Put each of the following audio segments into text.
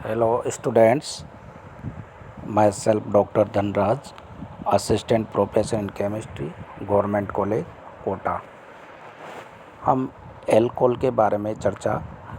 Hello students, myself Dr. Dhanraj, Assistant Professor in Chemistry, Government College, Kota. हम alcohol के बारे में चर्चा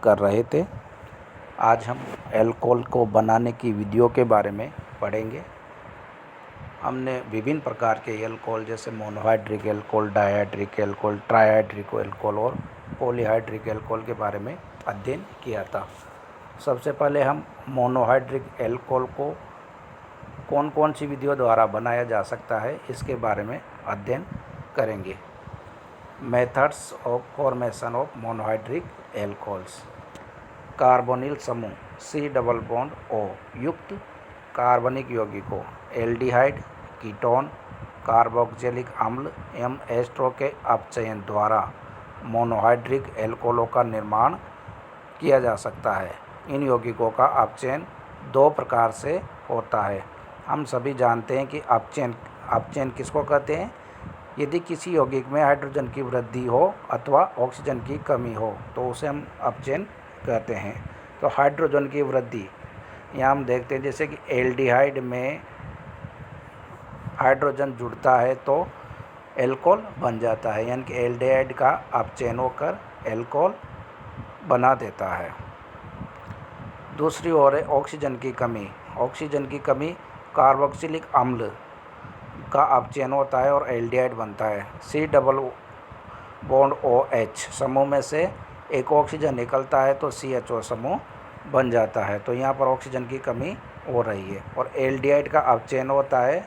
कर रहे थे। आज हम एल्कोहल को बनाने की विधियों के बारे में पढ़ेंगे। हमने विभिन्न प्रकार के एल्कोहल जैसे monohydric alcohol, dihydric alcohol, trihydric alcohol और पॉलीहाइड्रिक एल्कोहल के बारे में अध्ययन किया था। सबसे पहले हम मोनोहाइड्रिक एल्कोहल को कौन कौन सी विधियों द्वारा बनाया जा सकता है इसके बारे में अध्ययन करेंगे। Methods of formation of monohydric alcohols. Carbonyl समूह C डबल बॉन्ड O युक्त कार्बनिक यौगिकों एल्डिहाइड, कीटोन, कार्बोक्जिलिक अम्ल एवं एस्टर के अपचयन द्वारा मोनोहाइड्रिक एल्कोहलों का निर्माण किया जा सकता है। इन यौगिकों का अपचयन दो प्रकार से होता है। हम सभी जानते हैं कि अपचयन किसको कहते हैं। यदि किसी यौगिक में हाइड्रोजन की वृद्धि हो अथवा ऑक्सीजन की कमी हो तो उसे हम अपचयन कहते हैं। तो हाइड्रोजन की वृद्धि यहाँ हम देखते हैं, जैसे कि एल्डिहाइड में हाइड्रोजन जुड़ता है तो एल्कोहल बन जाता है, यानी कि एल्डिहाइड का अपचयन होकर एल्कोहल बना देता है। दूसरी ओर है ऑक्सीजन की कमी। ऑक्सीजन की कमी कार्बोक्सिलिक अम्ल का अपचयन होता है और एल्डिहाइड बनता है। C डबल बॉन्ड OH समूह में से एक ऑक्सीजन निकलता है तो CHO समूह बन जाता है। तो यहाँ पर ऑक्सीजन की कमी हो रही है और एल्डिहाइड का अपचयन होता है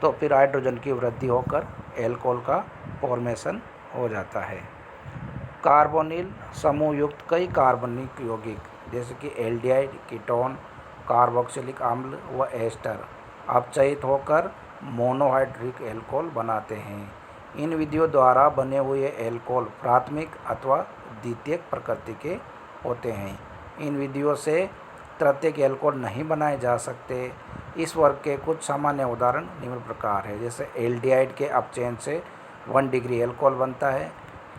तो फिर हाइड्रोजन की वृद्धि होकर एल्कोहल का फॉर्मेशन हो जाता है। कार्बोनिल समूह युक्त कई कार्बनिक यौगिक जैसे कि एल्डिहाइड, कीटोन, कार्बोक्सिलिक अम्ल व एस्टर अपचयित होकर मोनोहाइड्रिक एल्कोहल बनाते हैं। इन विधियों द्वारा बने हुए एल्कोहल प्राथमिक अथवा द्वितीयक प्रकृति के होते हैं। इन विधियों से तृतीयक एल्कोहल नहीं बनाए जा सकते। इस वर्ग के कुछ सामान्य उदाहरण निम्न प्रकार है, जैसे एल्डिहाइड के अपचयन से 1 डिग्री एल्कोहल बनता है,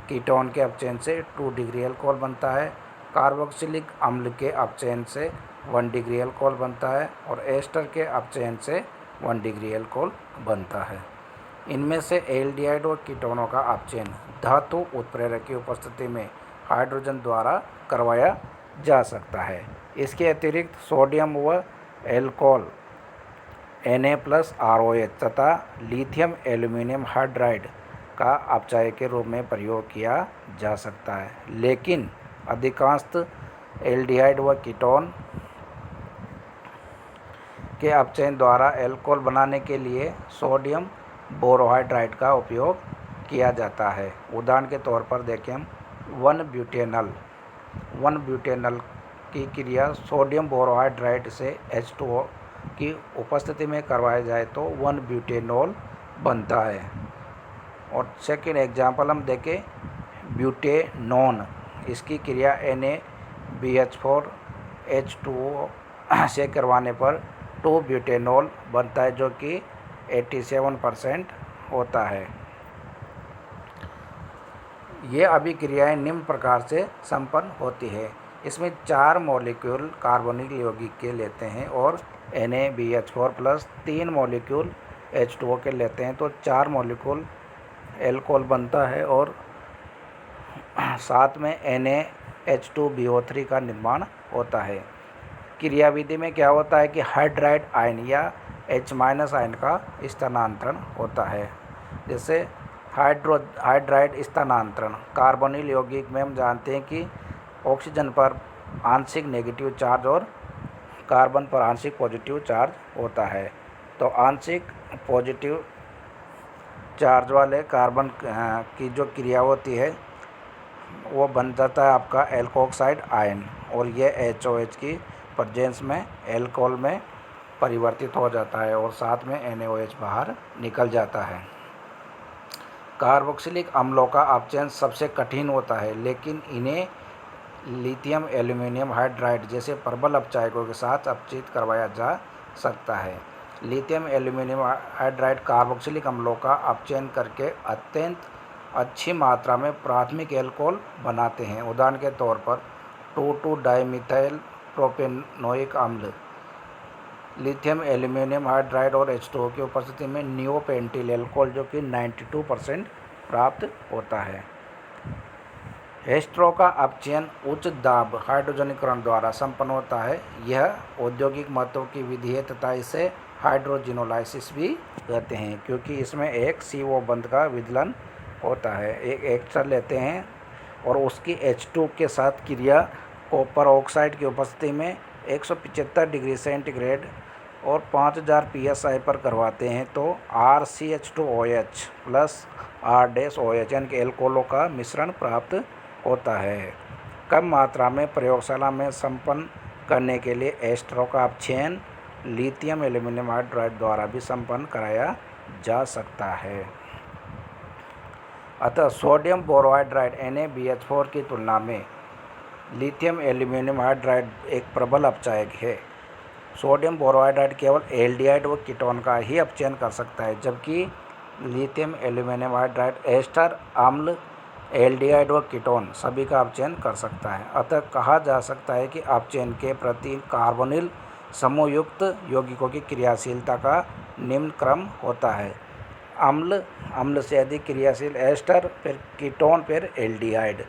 कीटोन के अपचयन से 2 डिग्री एल्कोहल बनता है, कार्बोक्सिलिक अम्ल के अपचयन से 1 डिग्री एल्कोहल बनता है और एस्टर के अपचयन से 1 डिग्री एल्कोहल बनता है। इनमें से एल्डिहाइड और कीटोनों का अपचयन धातु उत्प्रेरक की उपस्थिति में हाइड्रोजन द्वारा करवाया जा सकता है। इसके अतिरिक्त सोडियम व एल्कोहल Na+ROH तथा लिथियम एल्यूमिनियम हाइड्राइड का अपचय के रूप में प्रयोग किया जा सकता है, लेकिन अधिकांशतः एल्डिहाइड व कीटोन के अपचयन द्वारा एल्कोहल बनाने के लिए सोडियम बोरोहाइड्राइड का उपयोग किया जाता है। उदाहरण के तौर पर देखें हम 1 ब्यूटेनल की क्रिया सोडियम बोरोहाइड्राइड से H2O की उपस्थिति में करवाया जाए तो 1 ब्यूटेनॉल बनता है। और सेकेंड एग्जाम्पल हम देखें ब्यूटेनॉन, इसकी क्रिया NaBH4 H2O से करवाने पर 2 ब्यूटेनॉल बनता है, जो कि 87% होता है। ये अभिक्रियाएं निम्न प्रकार से संपन्न होती है। इसमें 4 मॉलिक्यूल कार्बोनिल यौगिक के लेते हैं और NaBH4 प्लस 3 मॉलिक्यूल H2O के लेते हैं तो 4 मॉलिक्यूल एल्कोहल बनता है और साथ में NaH2BO3 का निर्माण होता है। क्रियाविधि में क्या होता है कि हाइड्राइड आयन या H- आयन का स्थानांतरण होता है। जैसे हाइड्राइड स्थानांतरण कार्बोनिल यौगिक में हम जानते हैं कि ऑक्सीजन पर आंशिक नेगेटिव चार्ज और कार्बन पर आंशिक पॉजिटिव चार्ज होता है। तो आंशिक पॉजिटिव चार्ज वाले कार्बन की जो क्रिया होती है वो बन जाता है आपका एल्कोक्साइड आयन और ये HOH की प्रेजेंस में एल्कोहल में परिवर्तित हो जाता है और साथ में NaOH बाहर निकल जाता है। कार्बोक्सिलिक अम्लों का अपचयन सबसे कठिन होता है, लेकिन इन्हें लिथियम एल्यूमिनियम हाइड्राइड जैसे प्रबल अपचायकों के साथ अपचित करवाया जा सकता है। लिथियम एल्यूमिनियम हाइड्राइड कार्बोक्सिलिक अम्लों का अपचयन करके अत्यंत अच्छी मात्रा में प्राथमिक एल्कोहल बनाते हैं। उदाहरण के तौर पर 2,2-डाइमिथाइल प्रोपेनोइक अम्ल लिथियम एल्यूमिनियम हाइड्राइड और H2O की उपस्थिति में नियोपेंटिल एल्कोहल जो कि 92% प्राप्त होता है। H2O का अपचयन उच्च दाब हाइड्रोजनीकरण द्वारा संपन्न होता है। यह औद्योगिक महत्व की विधि है तथा इसे हाइड्रोजिनोलाइसिस भी कहते हैं, क्योंकि इसमें एक CO बंध का विदलन होता है। एक एक्स्ट्रा लेते हैं और उसकी H2 के साथ क्रिया कॉपर ऑक्साइड की उपस्थिति में 175 डिग्री सेंटीग्रेड और 5000 PSI पर करवाते हैं तो RCH2OH प्लस R-OH यानी कि एल्कोहलों का मिश्रण प्राप्त होता है। कम मात्रा में प्रयोगशाला में संपन्न करने के लिए H2O का अपचयन लिथियम एल्यूमिनियम हाइड्राइड द्वारा भी संपन्न कराया जा सकता है। अतः सोडियम बोरोहाइड्राइड NaBH4 की तुलना में लिथियम एल्यूमिनियम हाइड्राइड एक प्रबल अपचायक है। सोडियम बोरोहाइड्राइड केवल एल्डिहाइड व कीटोन का ही अपचयन कर सकता है, जबकि लिथियम एल्यूमिनियम हाइड्राइड एस्टर अम्ल एल्डिहाइड व कीटोन सभी का अपचयन कर सकता है। अतः कहा जा सकता है कि अपचयन के प्रति कार्बोनिल समूहयुक्त यौगिकों की क्रियाशीलता का निम्न क्रम होता है। अम्ल से अधिक क्रियाशील एस्टर, फिर कीटोन, फिर एल्डिहाइड।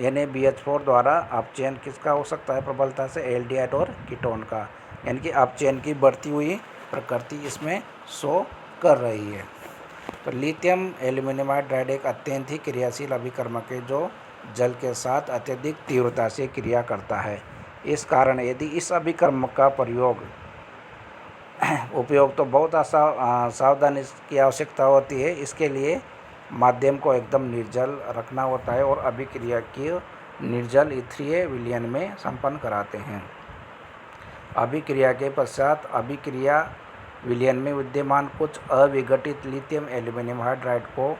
NaBH4 द्वारा अपचयन किसका हो सकता है प्रबलता से? एल्डिहाइड और कीटोन का, यानी कि अपचयन की बढ़ती हुई प्रकृति इसमें शो कर रही है। तो लिथियम एल्यूमिनियम हाइड्राइड एक अत्यंत ही क्रियाशील अभिकर्मक है जो जल के साथ अत्यधिक तीव्रता से क्रिया करता है। इस कारण यदि इस अभिकर्मक का उपयोग तो बहुत सावधानी की आवश्यकता होती है। इसके लिए माध्यम को एकदम निर्जल रखना होता है और अभिक्रिया की निर्जल ईथरीय विलयन में संपन्न कराते हैं। अभिक्रिया के पश्चात अभिक्रिया विलयन में विद्यमान कुछ अविघटित लिथियम एल्यूमिनियम हाइड्राइड को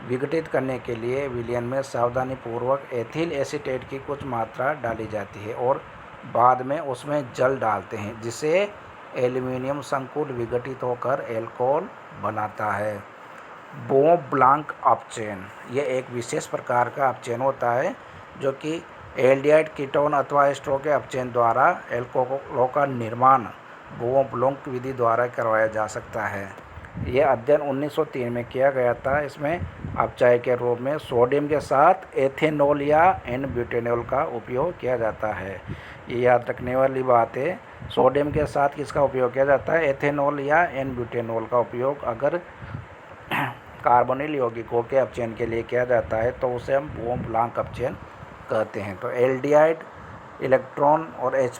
विघटित करने के लिए विलयन में सावधानीपूर्वक एथिल एसीटेट की कुछ मात्रा डाली जाती है और बाद में उसमें जल डालते हैं, जिससे एल्यूमिनियम संकुल विघटित होकर एल्कोहल बनाता है। बोम ब्लांक अपचयन यह एक विशेष प्रकार का अपचयन होता है जो कि एल्डिहाइड कीटोन अथवा H2O के अपचयन द्वारा एल्कोहलों का निर्माण बोम ब्लांक विधि द्वारा करवाया जा सकता है। यह अध्ययन 1903 में किया गया था। इसमें अपचायक के रूप में सोडियम के साथ एथेनॉल या N-ब्यूटेनॉल का उपयोग किया जाता है। ये याद रखने वाली बात है, सोडियम के साथ किसका उपयोग किया जाता है? एथेनॉल या N-ब्यूटेनॉल का उपयोग अगर कार्बोनिल यौगिकों के अपचयन के लिए किया जाता है तो उसे हम बोम ब्लांक अपचयन कहते हैं। तो एल्डिहाइड इलेक्ट्रॉन और H+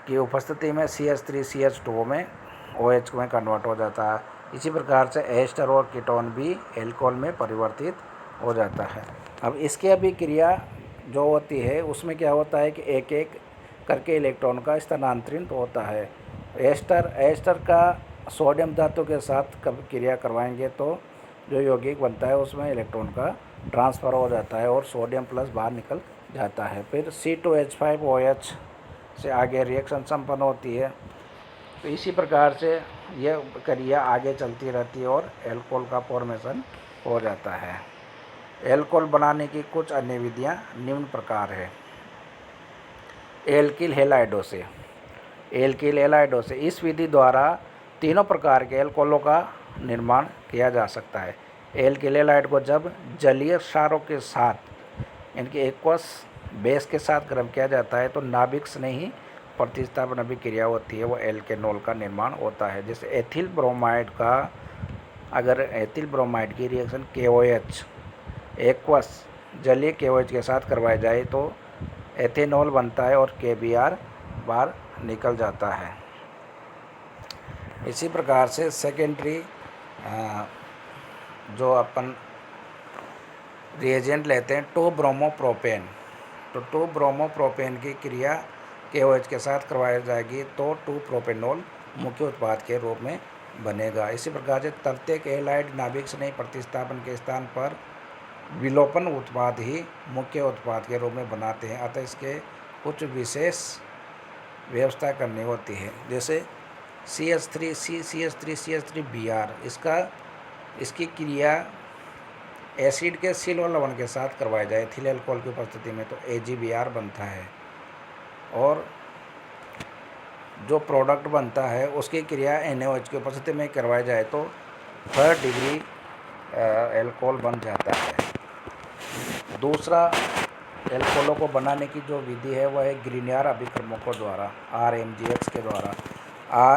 की उपस्थिति में CH3CH2 में OH में कन्वर्ट हो जाता है। इसी प्रकार से एस्टर और कीटोन भी एल्कोहल में परिवर्तित हो जाता है। अब इसकी अभिक्रिया जो होती है उसमें क्या होता है कि एक एक करके इलेक्ट्रॉन का स्थानांतरित होता है। एस्टर का सोडियम धातु के साथ क्रिया करवाएंगे तो जो यौगिक बनता है उसमें इलेक्ट्रॉन का ट्रांसफ़र हो जाता है और सोडियम प्लस बाहर निकल जाता है। फिर C2H5OH से आगे रिएक्शन संपन्न होती है। तो इसी प्रकार से यह क्रिया आगे चलती रहती है और एल्कोहल का फॉर्मेशन हो जाता है। एल्कोहल बनाने की कुछ अन्य विधियाँ निम्न प्रकार है। एल्किल हैलाइडों से इस विधि द्वारा तीनों प्रकार के एल्कोहलों का निर्माण किया जा सकता है। एल्किल हैलाइड को जब जलीय क्षारों के साथ यानी कि एक्वस बेस के साथ गर्म किया जाता है तो नाभिक स्नेही प्रतिस्थापन अभिक्रिया होती है, वो एल्केनॉल का निर्माण होता है। जैसे एथिल ब्रोमाइड की रिएक्शन KOH एक्वस जलीय KOH के साथ करवाई जाए तो एथेनॉल बनता है और KBr बाहर निकल जाता है। इसी प्रकार से सेकेंडरी जो अपन रिएजेंट लेते हैं 2-ब्रोमोप्रोपेन, तो 2-ब्रोमोप्रोपेन की क्रिया KOH के साथ करवाई जाएगी तो 2-प्रोपेनॉल मुख्य उत्पाद के रूप में बनेगा। इसी प्रकार से तृतीयक हैलाइड नाभिक स्नेही प्रतिस्थापन के स्थान पर विलोपन उत्पाद ही मुख्य उत्पाद के रूप में बनाते हैं। अतः इसके कुछ विशेष व्यवस्था करनी होती है। जैसे CH3CH3Br इसकी क्रिया एसिड के सिल और लवण के साथ करवाई जाए एथिल अल्कोहल की उपस्थिति में तो AgBr बनता है। और जो प्रोडक्ट बनता है उसकी क्रिया NaOH की उपस्थिति में करवाई जाए तो 3rd डिग्री एल्कोहल बन जाता है। दूसरा एल्कोहलों को बनाने की जो विधि है वह है ग्रिनियर अभिक्रमकों द्वारा RMGX के द्वारा।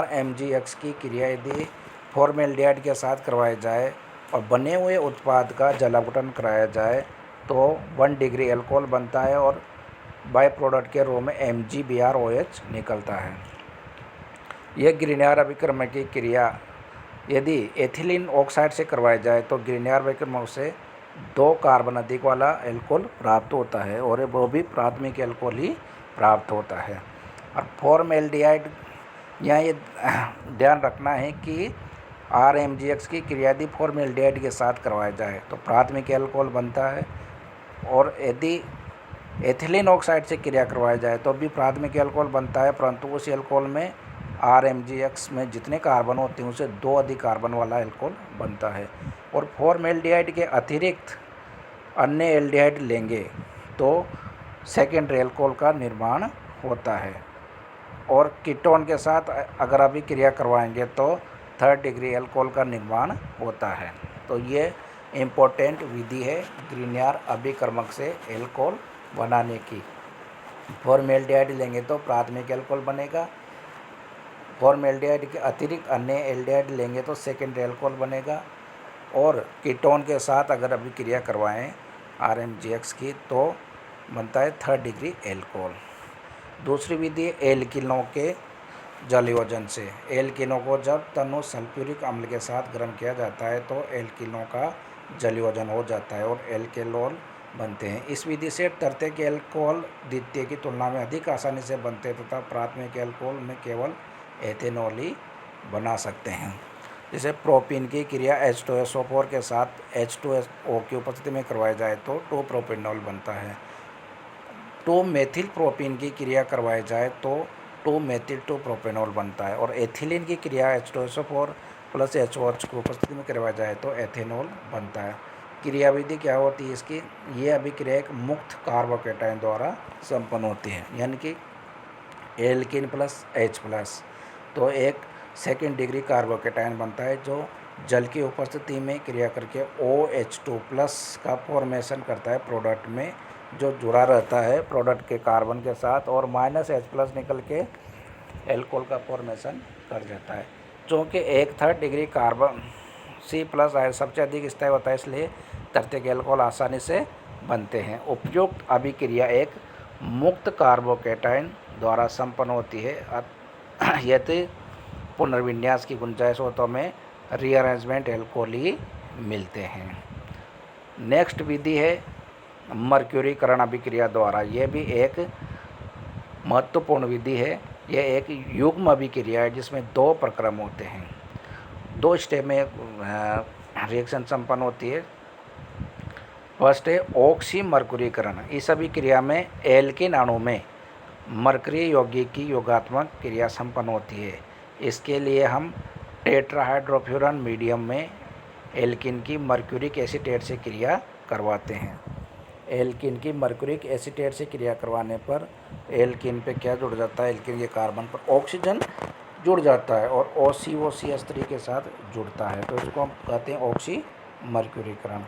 RMGX की क्रिया यदि फॉर्मेल्डिहाइड के साथ करवाई जाए और बने हुए उत्पाद का जलावटन कराया जाए तो 1 डिग्री एल्कोहल बनता है और बाय प्रोडक्ट के रूप में MgBrOH निकलता है। यह ग्रिनियर अभिक्रमक की क्रिया यदि एथिलीन ऑक्साइड से करवाई जाए तो ग्रिनियर अभिक्रमक से 2 कार्बन अधिक वाला एल्कोहल प्राप्त होता है और वो भी प्राथमिक एल्कोहल ही प्राप्त होता है। और फॉर्मेल्डिहाइड, यहाँ ये ध्यान रखना है कि RMGX की क्रिया यदि फॉर्मेल्डिहाइड के साथ करवाया जाए तो प्राथमिक एल्कोहल बनता है और यदि एथिलीन ऑक्साइड से क्रिया करवाई जाए तो भी प्राथमिक एल्कोहल बनता है, परंतु उस एल्कोहल में RMGX में जितने कार्बन होते हैं उसे 2 अधिक कार्बन वाला एल्कोहल बनता है। और फॉर्मेल्डिहाइड के अतिरिक्त अन्य एल्डिहाइड लेंगे तो सेकेंडरी एल्कोहल का निर्माण होता है। और कीटोन के साथ अगर अभी क्रिया करवाएंगे तो 3rd डिग्री एल्कोहल का निर्माण होता है। तो ये इम्पोर्टेंट विधि है ग्रिनियर अभिक्रमक से एल्कोहल बनाने की। फॉर्मेल्डिहाइड लेंगे तो प्राथमिक एल्कोहल बनेगा, फॉर्मेल्डिहाइड के अतिरिक्त अन्य एल्डिहाइड लेंगे तो सेकेंडरी एल्कोहल बनेगा, और कीटोन के साथ अगर अभी क्रिया करवाएं RMGX की तो बनता है 3rd डिग्री एल्कोहल। दूसरी विधि है एल्किनों के जलयोजन से। एल्किनों को जब तनु सल्फ्यूरिक अम्ल के साथ गर्म किया जाता है तो एल्किनों का जलयोजन हो जाता है और एल्केनॉल बनते हैं। इस विधि से तृतीयक एल्कोहल द्वितीय की तुलना में अधिक आसानी से बनते हैं तथा प्राथमिक एल्कोहल में केवल एथेनॉल ही बना सकते हैं। जैसे प्रोपीन की क्रिया H2SO4 के साथ H2SO की उपस्थिति में करवाई जाए तो 2-प्रोपेनॉल बनता है। 2-मेथिल प्रोपीन की क्रिया करवाई जाए तो 2-मेथिल-2-प्रोपेनॉल बनता है। और एथिलीन की क्रिया H2SO4 + HOH की उपस्थिति में करवाई जाए तो एथेनॉल बनता है। क्रिया विधि क्या होती है इसकी? ये अभिक्रिया एक मुक्त कार्बोकेटायन द्वारा संपन्न होती है, यानी कि एल्किन + H+, तो एक 2nd डिग्री कार्बोकेटायन बनता है जो जल की उपस्थिति में क्रिया करके OH2+ का फॉर्मेशन करता है प्रोडक्ट में, जो जुड़ा रहता है प्रोडक्ट के कार्बन के साथ, और -H+ निकल के एल्कोहल का फॉर्मेशन कर देता है। चूँकि एक 3rd डिग्री कार्बन C+ सबसे अधिक स्थायी होता है, इसलिए तृतीयक एल्कोहल आसानी से बनते हैं। उपयुक्त अभिक्रिया एक मुक्त कार्बोकेटायन द्वारा संपन्न होती है। यदि पुनर्विन्यास की गुंजाइश हो तो हमें रीअरेंजमेंट एल्कोहल ही मिलते हैं। नेक्स्ट विधि है मर्क्यूरीकरण अभिक्रिया द्वारा। यह भी एक महत्वपूर्ण विधि है। यह एक युग्म अभिक्रिया है जिसमें 2 प्रक्रम होते हैं, 2 स्टेप में रिएक्शन संपन्न होती है। फर्स्ट है ऑक्सीमर्क्यूरीकरण। इस अभिक्रिया में एल्किन अणु में मरकरी यौगिक की योगात्मक क्रिया संपन्न होती है। इसके लिए हम टेट्राहाइड्रोफ्यूरन मीडियम में एल्किन की मर्क्यूरिक एसीटेट से क्रिया करवाते हैं। एल्किन की मर्क्यूरिक एसीटेट से क्रिया करवाने पर एल्किन पे क्या जुड़ जाता है? एल्किन के कार्बन पर ऑक्सीजन जुड़ जाता है और OCO-CH3 के साथ जुड़ता है, तो इसको हम कहते हैं ऑक्सीमर्क्यूरीकरण।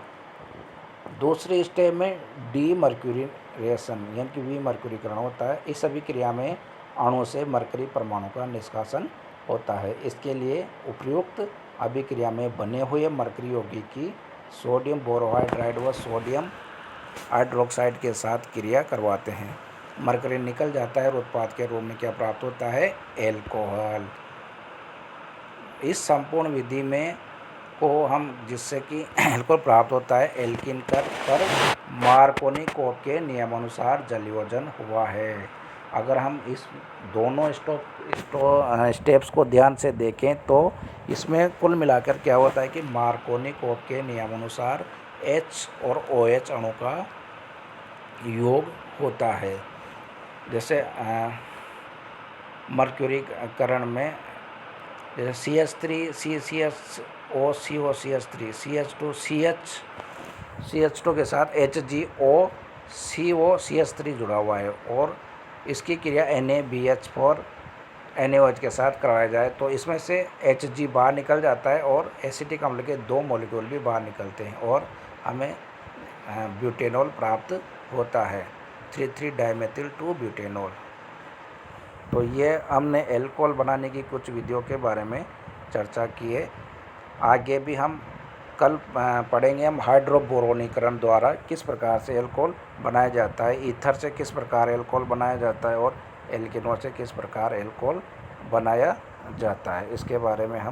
दूसरे स्टेप में डीमर्क्यूरेशन यानी कि विमर्क्यूरीकरण होता है। इस अभिक्रिया में अणु से मरकरी परमाणु का निष्कासन होता है। इसके लिए उपयुक्त अभिक्रिया में बने हुए मरकरी यौगिक की सोडियम बोरोहाइड्राइड व सोडियम हाइड्रोक्साइड के साथ क्रिया करवाते हैं। मरकरी निकल जाता है और उत्पाद के रूप में क्या प्राप्त होता है? एल्कोहल। इस संपूर्ण विधि में को हम जिससे कि एल्कोहल प्राप्त होता है, एल्किन पर मार्कोनी-कोप के नियमानुसार जलयोजन हुआ है। अगर हम इस दोनों स्टेप्स को ध्यान से देखें तो इसमें कुल मिलाकर क्या होता है कि मार्कोनी-कोप के नियमानुसार H और OH अणु का योग होता है। जैसे मर्क्यूरीकरण में जैसे CH3 CCSO COCH3 CH2 CH2 के साथ HgO CO CH3 जुड़ा हुआ है, और इसकी क्रिया NaBH4 NaOH के साथ करवाया जाए तो इसमें से Hg बाहर निकल जाता है और एसिटिक अम्ल के 2 मॉलिक्यूल भी बाहर निकलते हैं और हमें ब्यूटेनॉल प्राप्त होता है, 3,3 डाइमेथिल 2 ब्यूटेनॉल। तो ये हमने एल्कोहल बनाने की कुछ विधियों के बारे में चर्चा की है। आगे भी हम कल पढ़ेंगे हम हाइड्रोबोरोनीकरण द्वारा किस प्रकार से एल्कोहल बनाया जाता है, ईथर से किस प्रकार एल्कोहल बनाया जाता है और एल्केनों से किस प्रकार एल्कोहल बनाया जाता है, इसके बारे में हम